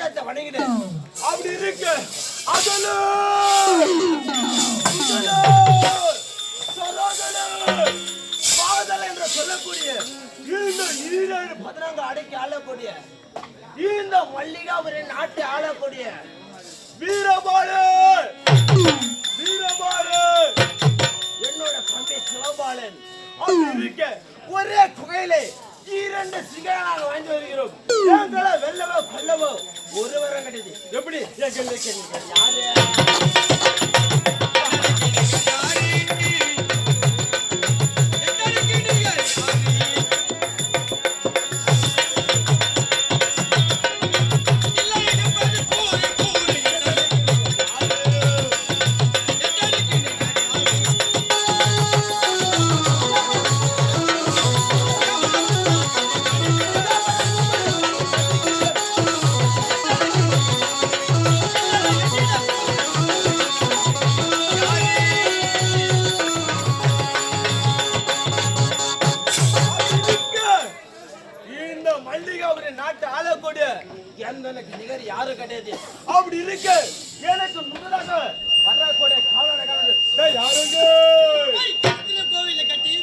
பாதத்தை வணங்கினேன். அப்படி இருக்கு பாதல் என்று சொல்லக்கூடிய இந்த 17 அடக்கி ஆளக்கூடிய இந்த மல்லிகாபுரின் நாட்டை ஆளக்கூடிய வீரபாலு என்னோட தம்பி சிவபாலன் இருக்க ஒரே குகையிலே 2 சிங்கங்களாக வாங்கி வருகிறோம். எங்களை வெல்லவோ கொல்லவோ ஒருவரும் கிடையாது. எப்படி யாரு நிகர் யாரும் கிடையாது. அப்படி இருக்கு எனக்கு முதலாக வரக்கூடிய காவலர்கள் யாருங்க கோவில கட்டி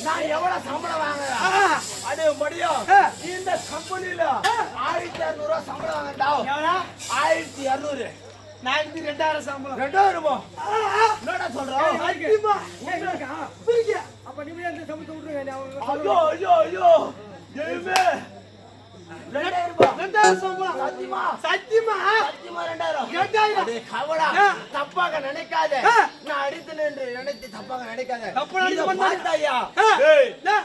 நான் எவ்வளவு சம்பளம் வாங்குறேன் அது முடியும். இந்த கம்பெனில 1200 சம்பளம் வாங்கடா. 1200 நான் 2000 சம்பளம் 2000 என்னடா சொல்றோம்? அப்ப நீ அந்த சம்பளத்தை விட்டுருங்க. ஐயோ ஐயோ ஐயோ ஏமே 2000 சம்பளம் சத்தியமா சத்தியமா சத்தியமா 2000 கவலா தப்பாக நினைக்காத. நான் அடித்தேன் என்று நினைத்து தப்பாக நினைக்காத. பார்த்தாயா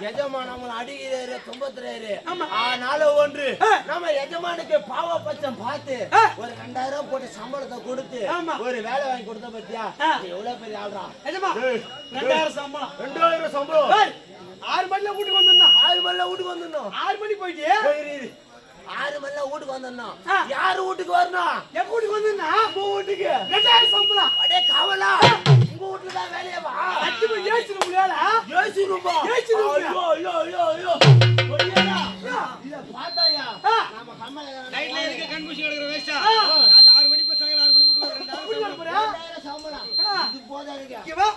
எஜமான் நம்மளை அடிக்கிறாரு துன்பத்துறாரு. ஆனால ஒன்று நம்ம எஜமானுக்கு பாவ பட்சம் பார்த்து ஒரு 2000 போட்டு சம்பளத்தை கொடுத்து ஒரு வேலை வாங்கி கொடுத்த பத்தியா எவ்வளவு பெரிய ஆள்றா. 2000 சம்பளம் 2000 சம்பளம் 6 மணில வீட்டுக்கு வந்துடணும். 6 மணில வீட்டுக்கு வந்துடணும். 6 மணி போயிட்டு 6 மணில வீட்டுக்கு வந்துடணும். யாரு வீட்டுக்கு வரணும்? என் வீட்டுக்கு வந்துடணும். உங்க வீட்டுக்கு 2000 சம்பளம். அடே கவலா உங்க வீட்டுல தான் வேலையா வா. அத்திமா ஏசிரு முடியல. ஏசிருப்பா ஏசிரு. ஐயோ ஐயோ ஐயோ ஐயோ போய்யா இத பாத்தாயா நாம கம்மல நைட்ல இருக்க கன்ஃபியூஷன் எடுக்கற வேஸ்டா. அது 6 மணிக்கு போச்சாங்க 6 மணிக்கு வீட்டுக்கு வர 2000 சம்பளம். இது போதாதீங்க. கேவா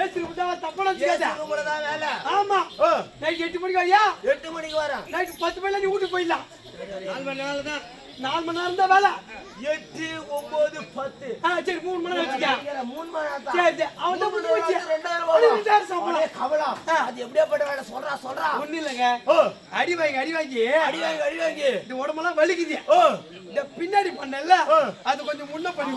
ஏசிரு முடியா தப்பலாம் செய்யாத. உங்கள தான் வேலை. ஆமா நைட் 8 மணிக்கு வரியா? 8 மணிக்கு வரேன். நைட் 10 மணில நீ வீட்டுக்கு போயிடலாம். 4 மணி நேரம் தான். 4 மணி நேரம் தான் வேலை. 8 9 10 சரி 3 மணி நேரம் வச்சுக்க 3 மணி நேரம் தான் சரி அவன் தான் புடிச்சு வச்சு 2000 சம்பளம் கவலா அது எப்படியாப்பட்ட வேலை சொல்றா ஒண்ணு இல்லங்க அடி வாங்கி இந்த உடம்பெல்லாம் வலிக்குது இந்த பின்னாடி பண்ணல அது கொஞ்சம் முன்ன பண்ணி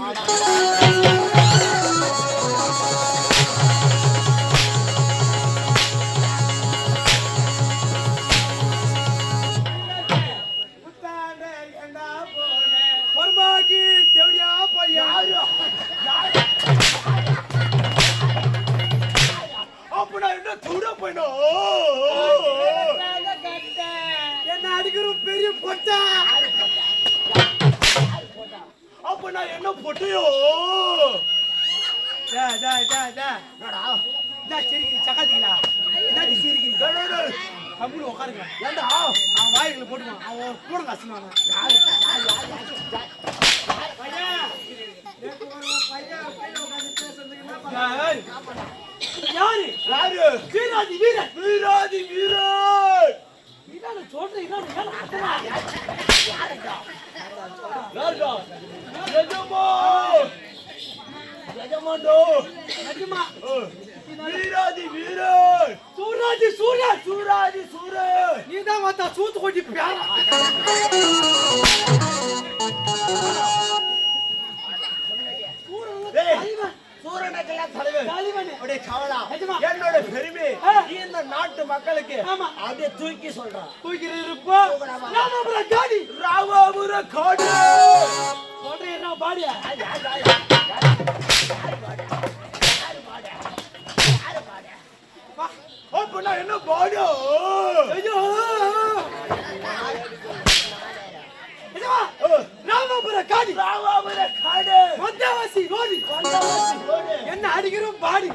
மர்மாக்கி தேவடியா பையா அப்படா என்ன தூர போயினோ என்ன அடிக்கிற பெரிய பொட்டா அப்ப நான் என்ன பொட்டையோ சிரிக்கிறீங்க சக்காத்தீங்களா என்ன சிரிக்கிறீங்க கம்முனு உட்காருங்க ஏண்டா அவன் வாய்க்குள்ள போட்டுவான் அவன் கூட கஷ்டமானா யாரு வீராதி வீரன் சொல்றேன் எஜமாண்டோ நிஜமா வீராதி வீரன் சூராதி நீதான் வந்தா சூத்து கொட்டி பேர சூரனுக்கெல்லாம் தலைவர் அப்படியே கவலா நிஜமா என்னோட பெருமை இந்த நாட்டு மக்களுக்கு அப்படியே தூக்கி சொல்றான் ராமாபுர காடு சொல்றேன் பாடியா அப்ப நான் என்ன பாடு ஐயோ ராமாபுர காடு வந்தவாசி ரோடி என்ன அடிக்கிறோம் பாடி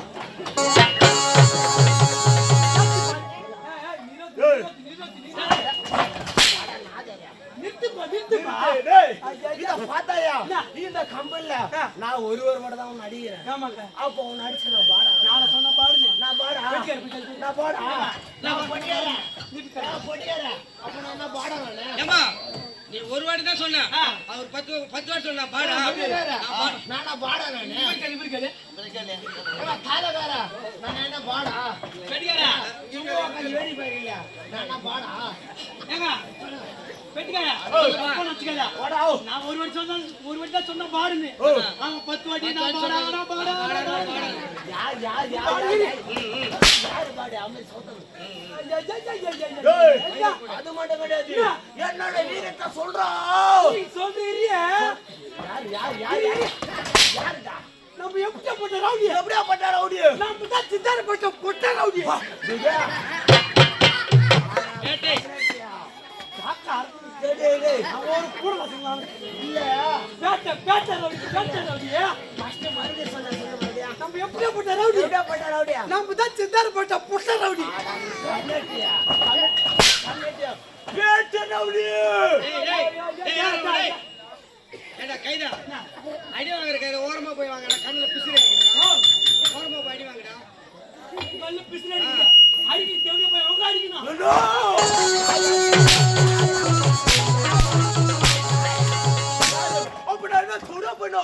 இந்த கம்பெனில நான் ஒரு மட்டும் தான் அடிக்கிறேன் அப்ப உன் அடிச்சு நான் பாடா நான் சொன்ன பாடுங்க நான் பாடா அப்ப நான் என்ன பாடா நீ ஒரு வாட்டி தான் சொன்ன அவர் 10 வாட்டி சொன்னா பாடா நானா பாடா நானு தாதகார நான் என்ன பாடா பெட்டிக்காரா இவங்க உட்கார்ந்து வேடி பாக்கலையா நானா பாடா ஏங்க பெட்டிக்காரா போன் வச்சுக்கடா நான் ஒரு வாட்டி தான் சொன்னா பாடுன்னு அவன் 10 வாட்டி நான் பாடா யார் பாடு அம்மே சொல்றது அது மட்டும் கிடையாது என்னோட வீரத்தை சொல்றான் சொல்றீரியா யாருடா நம்ம எப்படிப்பட்ட ரவுடி நம்ம தான் சித்தாரப்பட்ட பொட்ட ரவுடி ஒரு கூட இல்ல பேட்ட ரவுடி நம்ம எப்படிப்பட்ட ரவுடி நம்ம தான் சித்தாரப்பட்ட பொட்ட ரவுடி கைதா அடி வாங்குற கையில ஓரமா போய் வாங்கடா கண்ணுல பிசிறு ஓரமா போய் அடி வாங்கடா கண்ணுல பிசிறு அடிக்க தேவடியா போய் அவங்க அடிக்கணும் அப்படா என்ன தூர பண்ணோ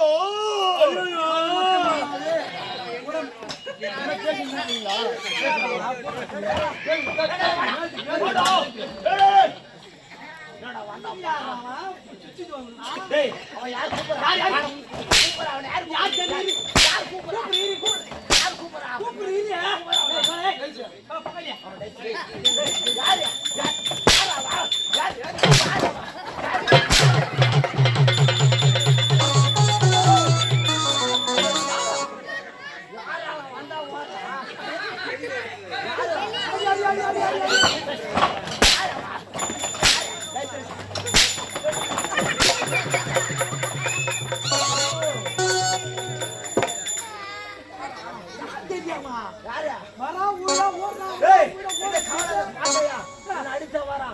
அடிச்ச வரா